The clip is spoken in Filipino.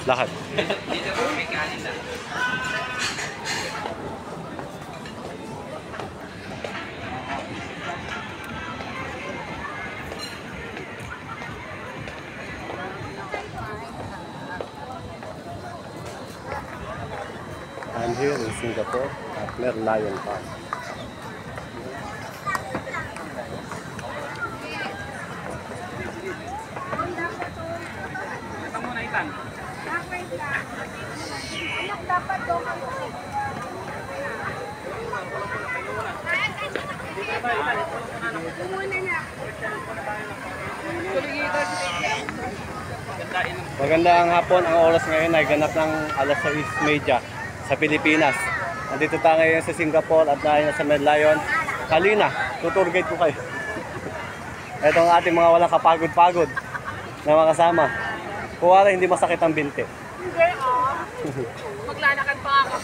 Lahat. Dito po may kanin na. I'm here in Singapore at Merlion Park. Ito muna itan. Dapat doon ako. Magandang hapon. Ang oras ngayon ay ganap ng alas 6:30 sa Pilipinas. Nandito tayo ngayon sa Singapore at dahil sa Merlion. Halina, tutur guide ko kayo. Ito ang ating mga walang kapagod-pagod na mga kasama. Kuwari hindi masakit ang binti. Hindi, oh. Maglalakad pa ako.